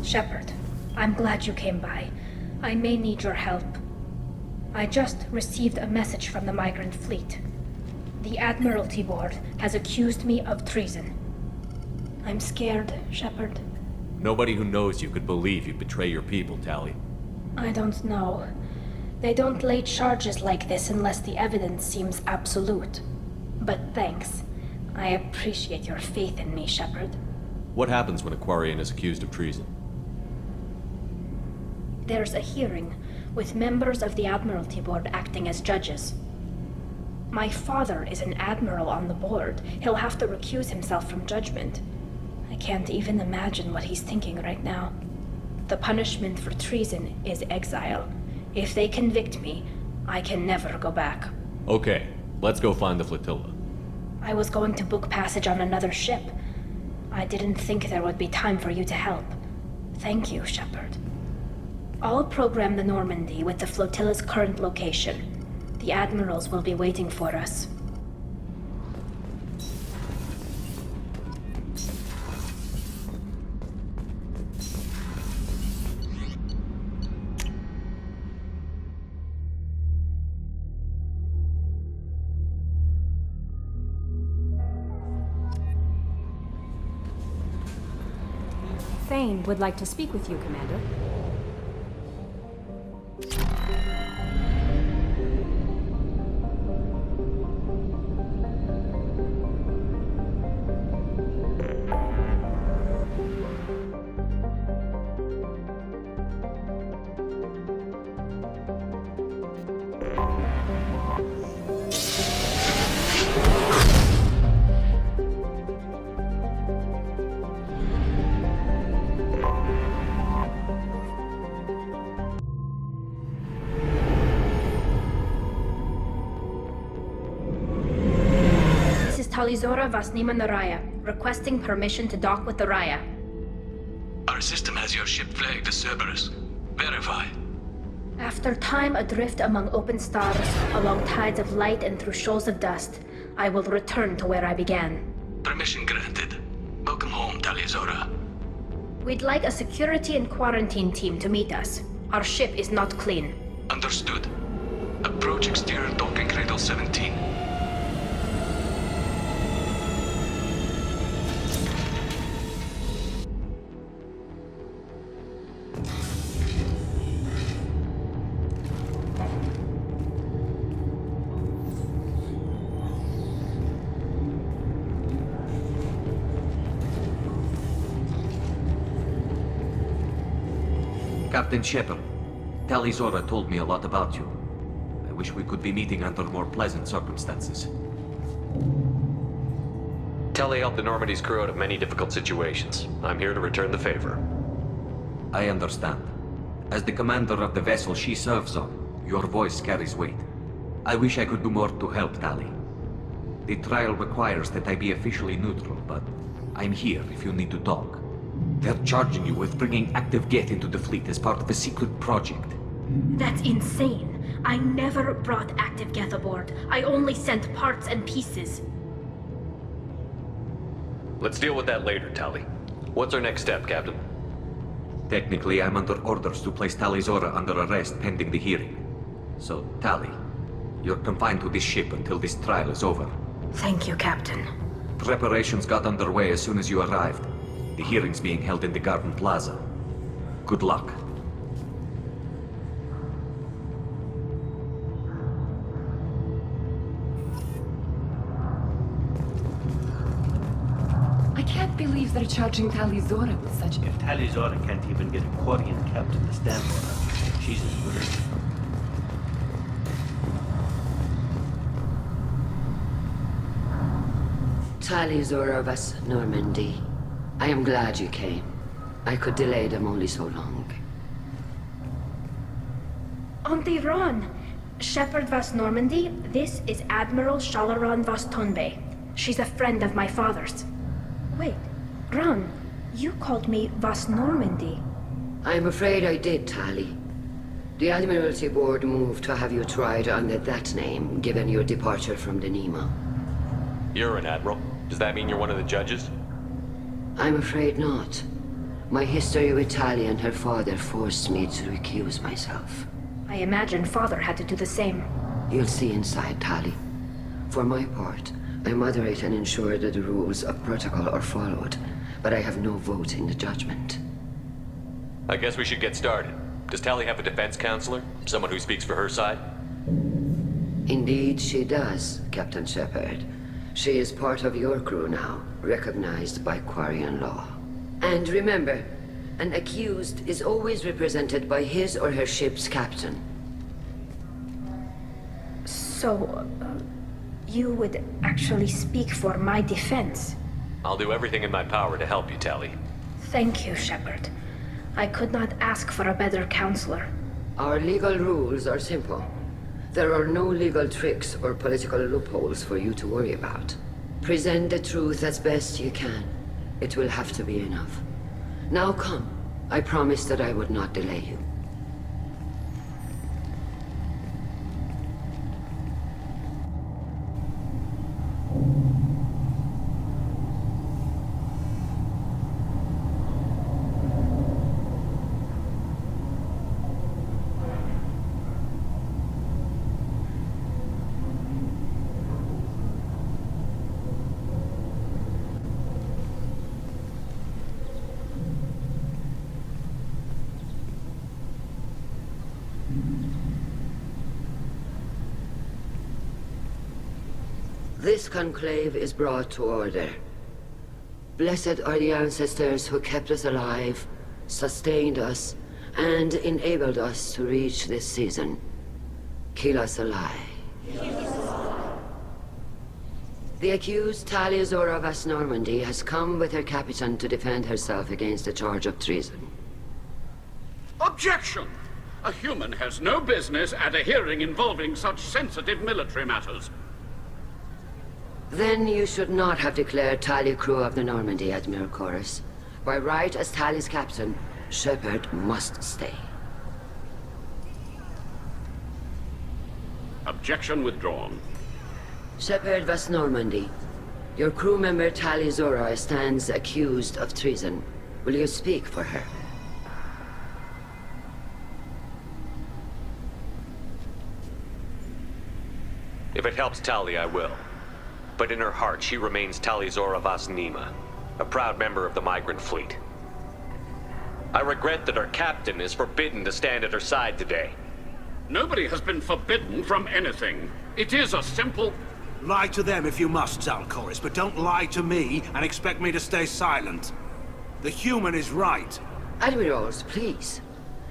Shepard, I'm glad you came by. I may need your help. I just received a message from the migrant fleet. The Admiralty Board has accused me of treason. I'm scared, Shepard. Nobody who knows you could believe you'd betray your people, Tali. I don't know. They don't lay charges like this unless the evidence seems absolute. But thanks. I appreciate your faith in me, Shepard. What happens when a Quarian is accused of treason? There's a hearing, with members of the Admiralty Board acting as judges. My father is an admiral on the board. He'll have to recuse himself from judgment. I can't even imagine what he's thinking right now. The punishment for treason is exile. If they convict me, I can never go back. Okay, let's go find the flotilla. I was going to book passage on another ship. I didn't think there would be time for you to help. Thank you, Shepard. I'll program the Normandy with the flotilla's current location. The admirals will be waiting for us. Thane would like to speak with you, Commander. Talizora Vasnima Naraya, requesting permission to dock with the Raya. Our system has your ship flagged as Cerberus. Verify. After time adrift among open stars, along tides of light and through shoals of dust, I will return to where I began. Permission granted. Welcome home, Talizora. We'd like a security and quarantine team to meet us. Our ship is not clean. Understood. Approach exterior docking cradle 17. Captain Shepard, Talizora told me a lot about you. I wish we could be meeting under more pleasant circumstances. Tali helped the Normandy's crew out of many difficult situations. I'm here to return the favor. I understand. As the commander of the vessel she serves on, your voice carries weight. I wish I could do more to help, Tali. The trial requires that I be officially neutral, but I'm here if you need to talk. They're charging you with bringing active Geth into the fleet as part of a secret project. That's insane. I never brought active Geth aboard. I only sent parts and pieces. Let's deal with that later, Tali. What's our next step, Captain? Technically, I'm under orders to place Talizora under arrest pending the hearing. So, Tali, you're confined to this ship until this trial is over. Thank you, Captain. Preparations got underway as soon as you arrived. The hearing's being held in the Garden Plaza. Good luck. I can't believe they're charging Talizora with such... If Talizora can't even get a Quarian captain to stand for her, she's as good as... Talizora vas Normandy. I am glad you came. I could delay them only so long. Auntie Ron! Shepard Vas Normandy, this is Admiral Shalaran Vas Tonbe. She's a friend of my father's. Wait, Ron, you called me Vas Normandy. I'm afraid I did, Tali. The Admiralty Board moved to have you tried under that name, given your departure from the Nemo. You're an admiral. Does that mean you're one of the judges? I'm afraid not. My history with Tali and her father forced me to recuse myself. I imagine Father had to do the same. You'll see inside, Tali. For my part, I moderate and ensure that the rules of protocol are followed, but I have no vote in the judgment. I guess we should get started. Does Tali have a defense counselor? Someone who speaks for her side? Indeed, she does, Captain Shepard. She is part of your crew now, recognized by Quarian law. And remember, an accused is always represented by his or her ship's captain. So, you would actually speak for my defense? I'll do everything in my power to help you, Tali. Thank you, Shepard. I could not ask for a better counselor. Our legal rules are simple. There are no legal tricks or political loopholes for you to worry about. Present the truth as best you can. It will have to be enough. Now come. I promised that I would not delay you. This conclave is brought to order. Blessed are the ancestors who kept us alive, sustained us, and enabled us to reach this season. Keep alive. The accused Tali Zora Vas Normandy has come with her captain to defend herself against the charge of treason. Objection! A human has no business at a hearing involving such sensitive military matters. Then you should not have declared Tali crew of the Normandy, Admiral Chorus. By right as Tali's captain, Shepard must stay. Objection withdrawn. Shepard Vas Normandy, your crew member Tali Zora stands accused of treason. Will you speak for her? If it helps Tali, I will. But in her heart, she remains Tali Zora Vas Nima, a proud member of the migrant fleet. I regret that our captain is forbidden to stand at her side today. Nobody has been forbidden from anything. It is a simple... Lie to them if you must, Zalcoris, but don't lie to me and expect me to stay silent. The human is right. Admirals, please.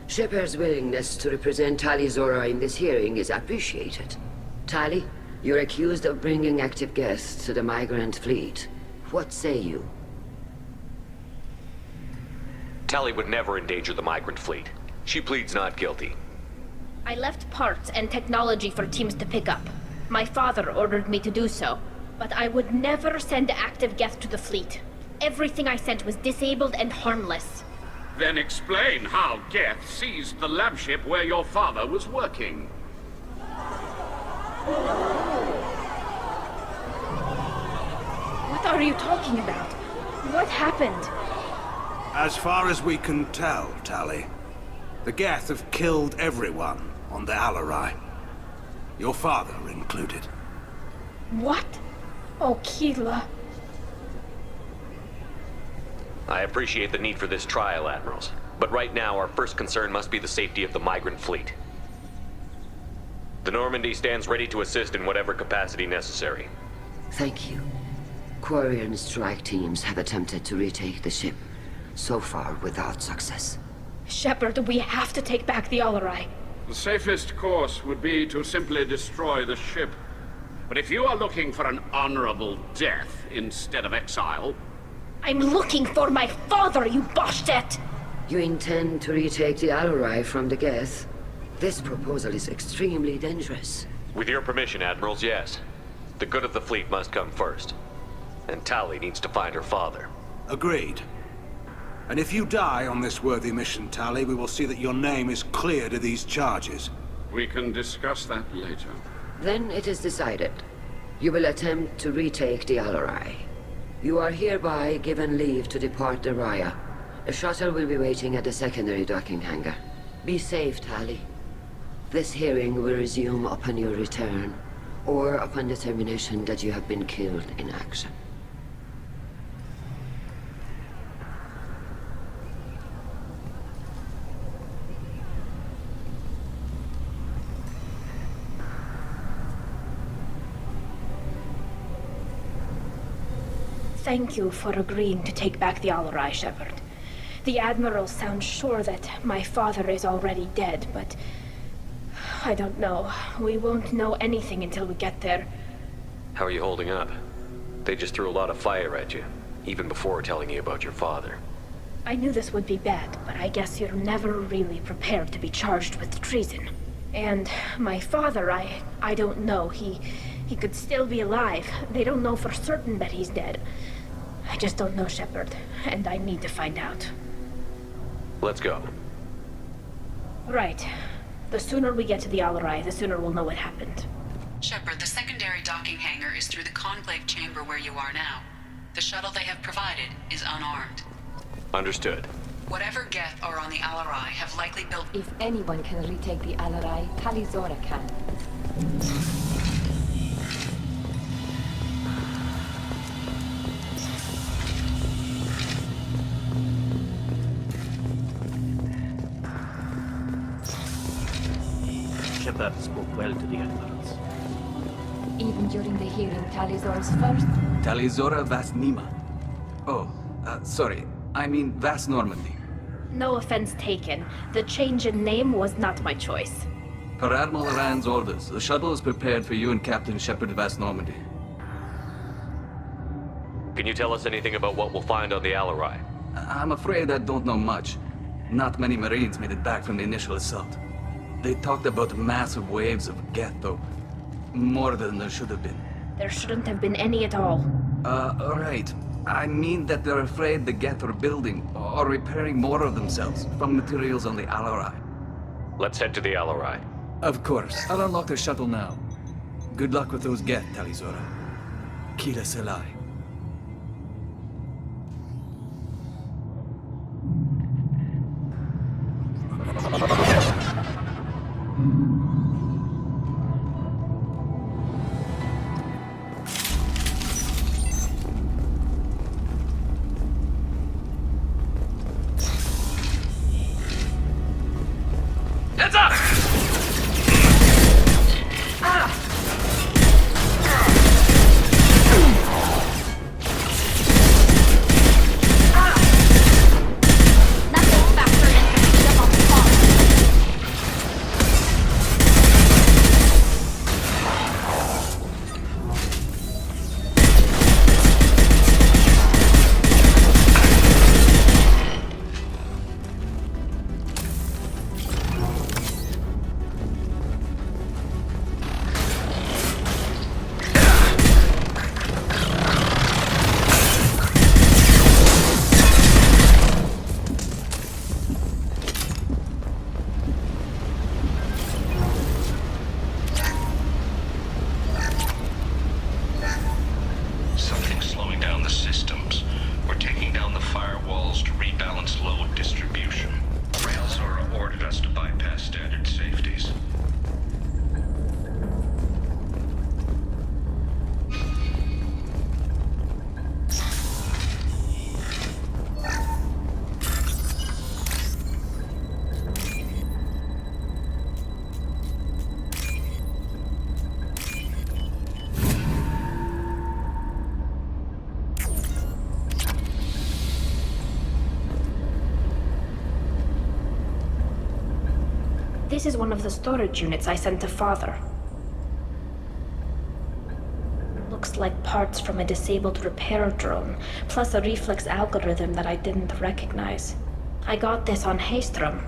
Shepard's willingness to represent Tali Zora in this hearing is appreciated. Tali, you're accused of bringing active guests to the migrant fleet. What say you? Tali would never endanger the migrant fleet. She pleads not guilty. I left parts and technology for teams to pick up. My father ordered me to do so, but I would never send active guests to the fleet. Everything I sent was disabled and harmless. Then explain how Geth seized the lab ship where your father was working. What are you talking about? What happened? As far as we can tell, Tali, the Geth have killed everyone on the Alarai. Your father included. What? Oh, Keela. I appreciate the need for this trial, Admirals. But right now, our first concern must be the safety of the migrant fleet. The Normandy stands ready to assist in whatever capacity necessary. Thank you. Quarian strike teams have attempted to retake the ship, so far without success. Shepard, we have to take back the Alarai. The safest course would be to simply destroy the ship. But if you are looking for an honorable death instead of exile... I'm looking for my father, you Boshtet! You intend to retake the Alarai from the Geth? This proposal is extremely dangerous. With your permission, Admirals, yes. The good of the fleet must come first. And Tali needs to find her father. Agreed. And if you die on this worthy mission, Tali, we will see that your name is cleared of these charges. We can discuss that later. Then it is decided. You will attempt to retake the Alarai. You are hereby given leave to depart the Raya, The shuttle will be waiting at the secondary docking hangar. Be safe, Tali. This hearing will resume upon your return, or upon determination that you have been killed in action. Thank you for agreeing to take back the Alarai, Shepard. The Admiral sounds sure that my father is already dead, but I don't know. We won't know anything until we get there. How are you holding up? They just threw a lot of fire at you, even before telling you about your father. I knew this would be bad, but I guess you're never really prepared to be charged with treason. And my father, I don't know. He could still be alive. They don't know for certain that he's dead. I just don't know, Shepard, and I need to find out. Let's go. Right. The sooner we get to the Alarai, the sooner we'll know what happened. Shepard, the secondary docking hangar is through the conclave chamber where you are now. The shuttle they have provided is unarmed. Understood. Whatever Geth are on the Alarai have likely built... If anyone can retake the Alarai, Tali Zora can. Shepard spoke well to the admirals. Even during the hearing, Tali Zora's first... Tali Zora Vas Nima. Oh, sorry. I mean Vas Normandy. No offense taken. The change in name was not my choice. Per Admiral Rand's orders, the shuttle is prepared for you and Captain Shepard Vas Normandy. Can you tell us anything about what we'll find on the Alarai? I'm afraid I don't know much. Not many Marines made it back from the initial assault. They talked about massive waves of Geth, though. More than there should have been. There shouldn't have been any at all. Right. I mean that they're afraid the Geth are building or repairing more of themselves from materials on the Alarai. Let's head to the Alarai. Of course. I'll unlock the shuttle now. Good luck with those Geth, Tali Zora. Kila Selai. Heads up! This is one of the storage units I sent to Father. Looks like parts from a disabled repair drone, plus a reflex algorithm that I didn't recognize. I got this on Haystrom.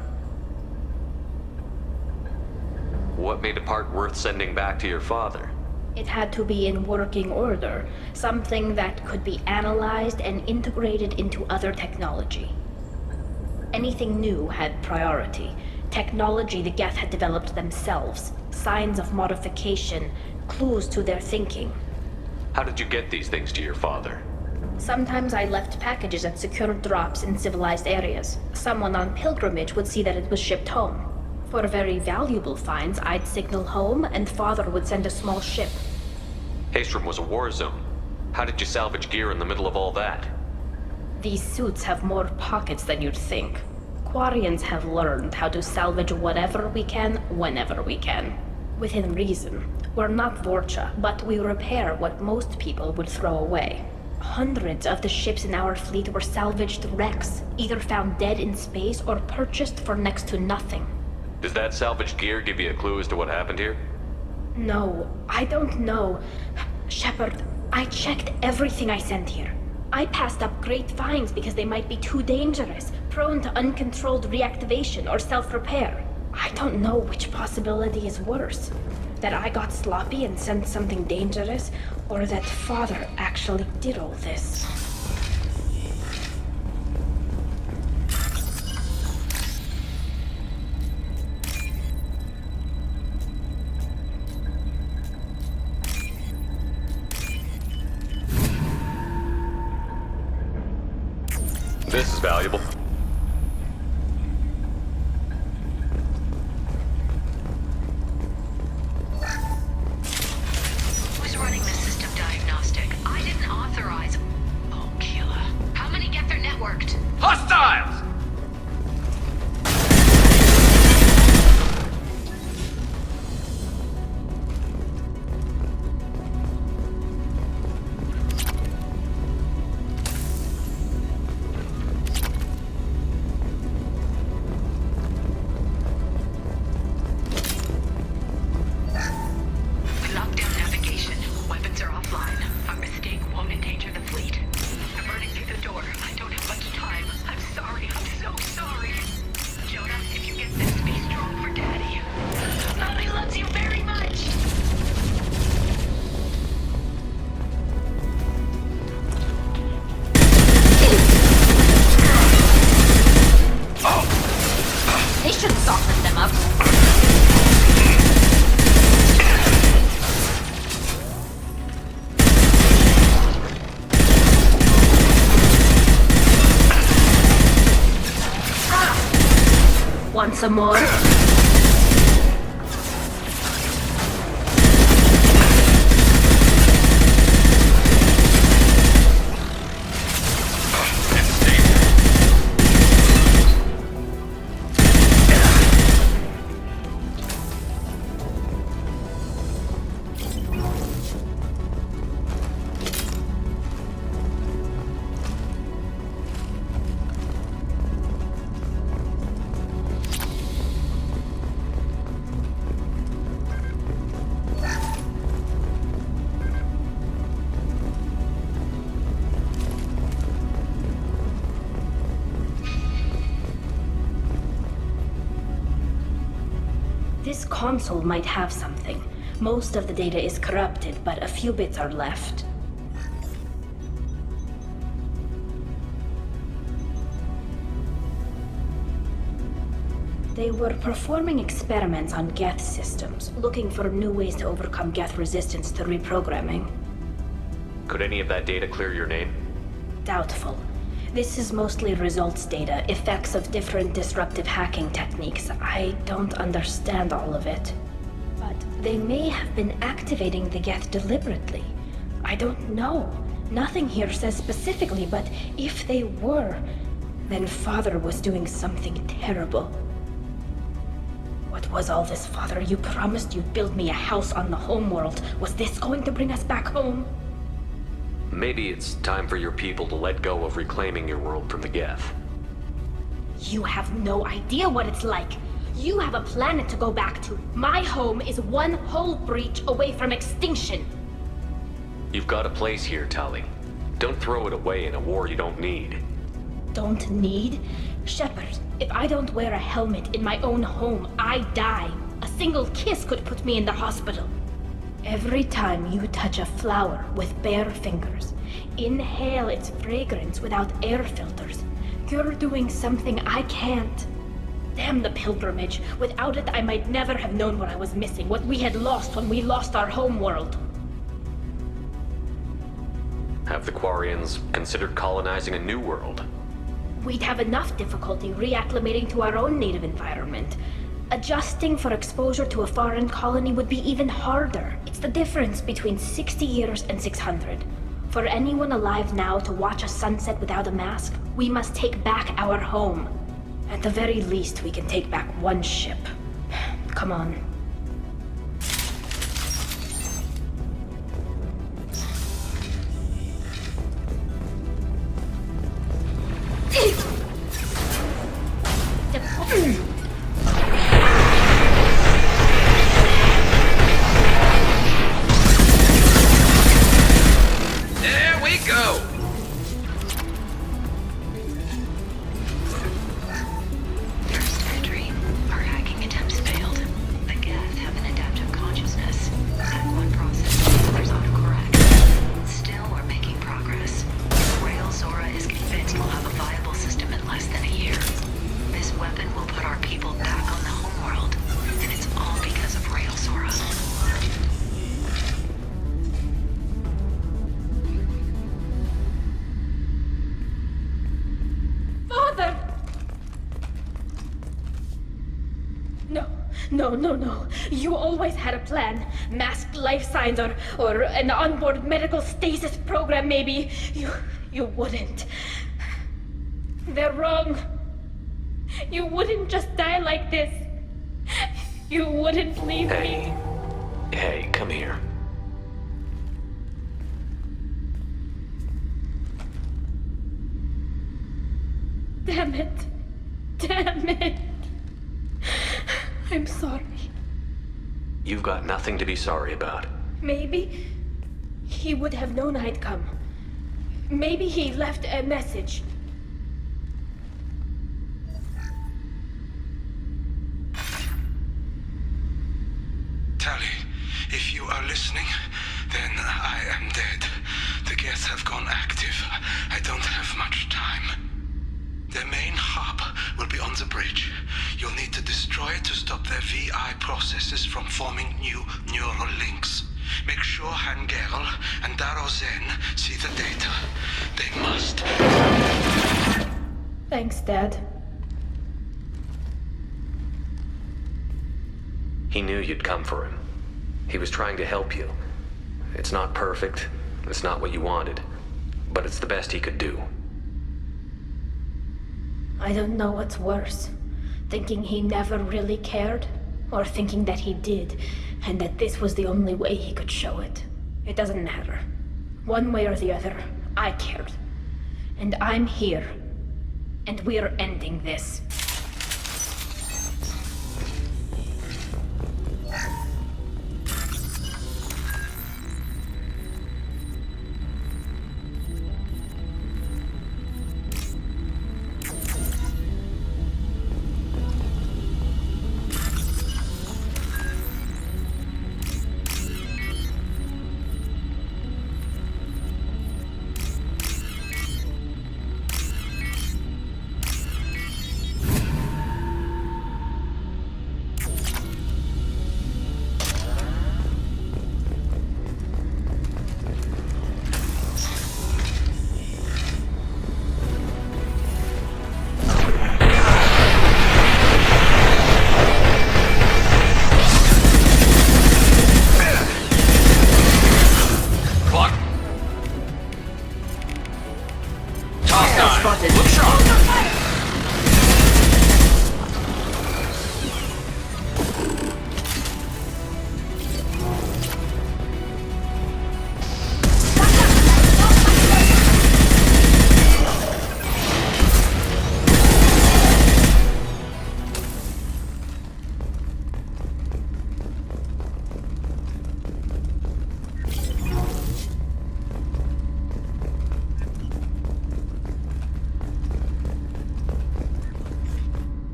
What made a part worth sending back to your father? It had to be in working order, something that could be analyzed and integrated into other technology. Anything new had priority. Technology the Geth had developed themselves, signs of modification, clues to their thinking. How did you get these things to your father? Sometimes I left packages at secured drops in civilized areas. Someone on pilgrimage would see that it was shipped home. For very valuable finds, I'd signal home, and Father would send a small ship. Haestrom was a war zone. How did you salvage gear in the middle of all that? These suits have more pockets than you'd think. Quarians have learned how to salvage whatever we can, whenever we can. Within reason. We're not Vorcha, but we repair what most people would throw away. Hundreds of the ships in our fleet were salvaged wrecks, either found dead in space or purchased for next to nothing. Does that salvaged gear give you a clue as to what happened here? No, I don't know. Shepard, I checked everything I sent here. I passed up great finds because they might be too dangerous, prone to uncontrolled reactivation or self-repair. I don't know which possibility is worse. That I got sloppy and sent something dangerous, or that Father actually did all this. This is valuable. Who's running the system diagnostic? I didn't authorize. Oh, killer. How many get their networked? Hostiles! We locked down navigation. Weapons are offline. Our mistake won't endanger the fleet. I'm running through the door. I don't have much time. I'm sorry. I'm so sorry. Jonah, if you get this, be strong for Daddy. Mommy loves you very much. They should soften them up. Want some more? This console might have something. Most of the data is corrupted, but a few bits are left. They were performing experiments on Geth systems, looking for new ways to overcome Geth resistance to reprogramming. Could any of that data clear your name? Doubtful. This is mostly results data, effects of different disruptive hacking techniques. I don't understand all of it. But they may have been activating the Geth deliberately. I don't know. Nothing here says specifically, but if they were, then Father was doing something terrible. What was all this, Father? You promised you'd build me a house on the homeworld. Was this going to bring us back home? Maybe it's time for your people to let go of reclaiming your world from the Geth. You have no idea what it's like. You have a planet to go back to. My home is one hull breach away from extinction. You've got a place here, Tali. Don't throw it away in a war you don't need. Don't need? Shepard, if I don't wear a helmet in my own home, I die. A single kiss could put me in the hospital. Every time you touch a flower with bare fingers, inhale its fragrance without air filters, you're doing something I can't. Damn the pilgrimage. Without it, I might never have known what I was missing, what we had lost when we lost our home world. Have the Quarians considered colonizing a new world? We'd have enough difficulty reacclimating to our own native environment. Adjusting for exposure to a foreign colony would be even harder. It's the difference between 60 years and 600. For anyone alive now to watch a sunset without a mask, we must take back our home. At the very least, we can take back one ship. Come on. There we go! First entry. Our hacking attempts failed. The Geth have an adaptive consciousness. Act 1 process. Others autocorrect. Still, we're making progress. Rail Zora is convinced we'll have a viable system in less than a year. This weapon will put our people back on the homeworld. And it's all because of Rail Zora. Father! No. You always had a plan. Masked life signs or an onboard medical stasis program, maybe. You wouldn't. They're wrong. You wouldn't just die like this. You wouldn't leave me. Hey, come here. Damn it. I'm sorry. You've got nothing to be sorry about. Maybe he would have known I'd come. Maybe he left a message. Tali, if you are listening, then I am dead. The Geth have gone active. I don't have much time. Their main hub will be on the bridge. You'll need to destroy it to stop their VI processes from forming new neural links. Make sure Hangerl and Daro Zen see the data. They must. Thanks, Dad. He knew you'd come for him. He was trying to help you. It's not perfect. It's not what you wanted. But it's the best he could do. I don't know what's worse. Thinking he never really cared, or thinking that he did, and that this was the only way he could show it. It doesn't matter. One way or the other, I cared. And I'm here. And we're ending this.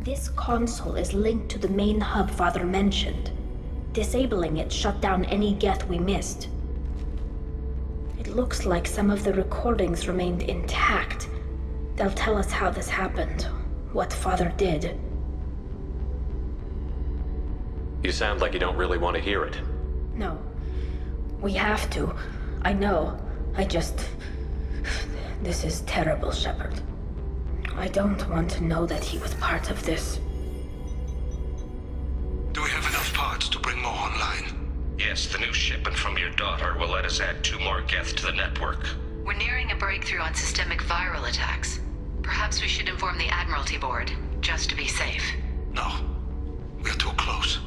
This console is linked to the main hub Father mentioned. Disabling it shut down any Geth we missed. It looks like some of the recordings remained intact. They'll tell us how this happened, what Father did. You sound like you don't really want to hear it. No. We have to. I know. I just... This is terrible, Shepard. I don't want to know that he was part of this. Do we have enough parts to bring more online? Yes, the new shipment from your daughter will let us add 2 more Geth to the network. We're nearing a breakthrough on systemic viral attacks. Perhaps we should inform the Admiralty Board, just to be safe. No. We're too close.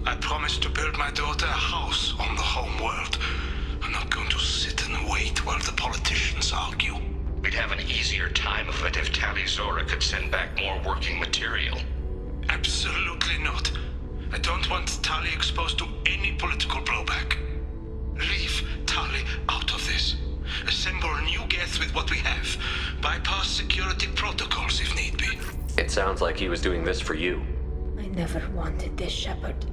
I promised to build my daughter a house on the home world. I'm not going to sit and wait while the politicians argue. We'd have an easier time of it if Tali Zora could send back more working material. Absolutely not. I don't want Tali exposed to any political blowback. Leave Tali out of this. Assemble new Geth with what we have. Bypass security protocols if need be. It sounds like he was doing this for you. I never wanted this, Shepard.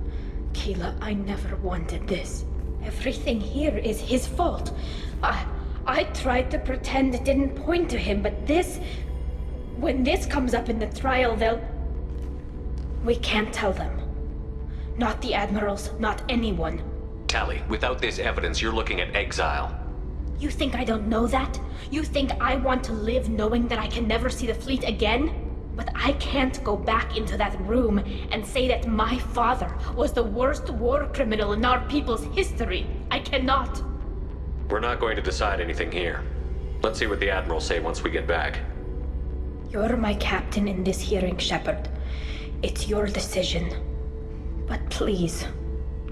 Keela, I never wanted this. Everything here is his fault. I tried to pretend it didn't point to him, but this... When this comes up in the trial, they'll... We can't tell them. Not the Admirals, not anyone. Tali, without this evidence, you're looking at exile. You think I don't know that? You think I want to live knowing that I can never see the fleet again? But I can't go back into that room and say that my father was the worst war criminal in our people's history. I cannot. We're not going to decide anything here. Let's see what the Admirals say once we get back. You're my captain in this hearing, Shepard. It's your decision. But please,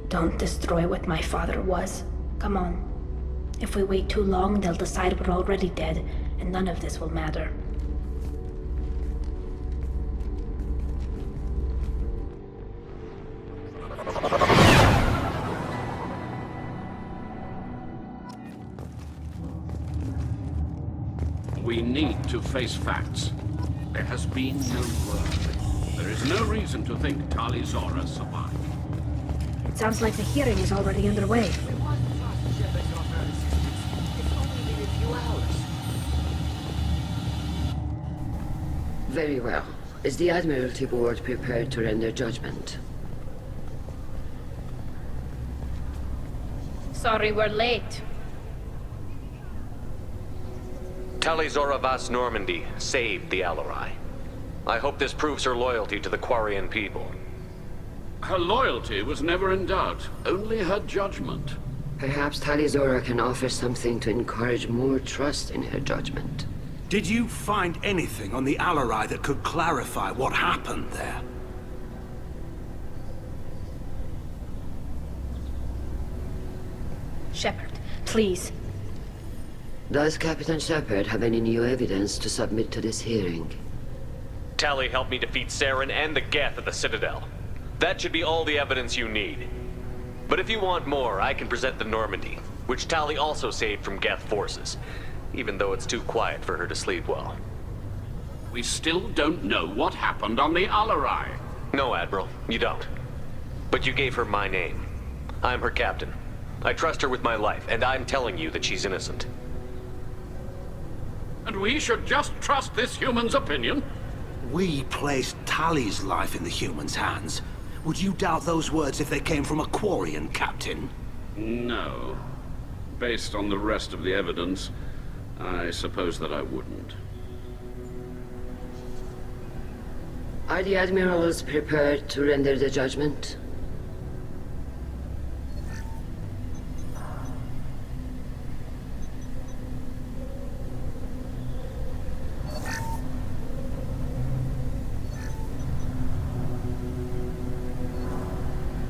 don't destroy what my father was. Come on. If we wait too long, they'll decide we're already dead, and none of this will matter. We need to face facts. There has been no word. There is no reason to think Tali Zora survived. It sounds like the hearing is already underway. Very well. Is the Admiralty Board prepared to render judgment? Sorry we're late. Tali Zora Vas Normandy saved the Alarai. I hope this proves her loyalty to the Quarian people. Her loyalty was never in doubt, only her judgment. Perhaps Tali Zora can offer something to encourage more trust in her judgment. Did you find anything on the Alarai that could clarify what happened there? Shepard, please. Does Captain Shepard have any new evidence to submit to this hearing? Tali helped me defeat Saren and the Geth at the Citadel. That should be all the evidence you need. But if you want more, I can present the Normandy, which Tali also saved from Geth forces, even though it's too quiet for her to sleep well. We still don't know what happened on the Alarai. No, Admiral, you don't. But you gave her my name. I'm her captain. I trust her with my life, and I'm telling you that she's innocent. And we should just trust this human's opinion? We placed Tali's life in the human's hands. Would you doubt those words if they came from a Quarian, Captain? No. Based on the rest of the evidence, I suppose that I wouldn't. Are the Admirals prepared to render the judgment?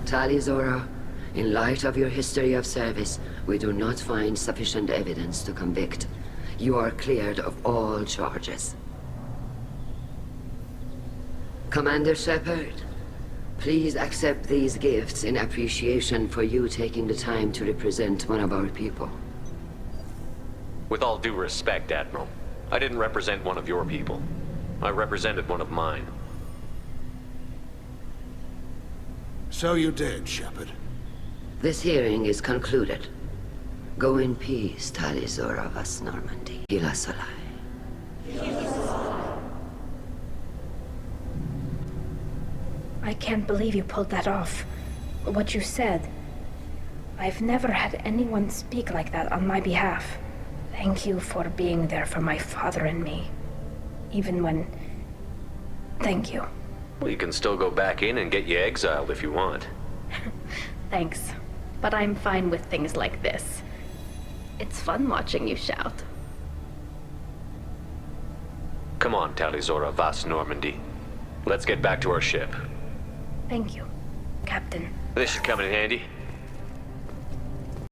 Tali Zora, in light of your history of service, we do not find sufficient evidence to convict. You are cleared of all charges. Commander Shepard, please accept these gifts in appreciation for you taking the time to represent one of our people. With all due respect, Admiral, I didn't represent one of your people. I represented one of mine. So you did, Shepard. This hearing is concluded. Go in peace, Tali Zora Vas Normandy. Ila Solai. I can't believe you pulled that off. What you said. I've never had anyone speak like that on my behalf. Thank you for being there for my father and me. Even when... Thank you. Well, you can still go back in and get you exiled if you want. Thanks. But I'm fine with things like this. It's fun watching you shout. Come on, Talizora Vas Normandy. Let's get back to our ship. Thank you, Captain. This should come in handy.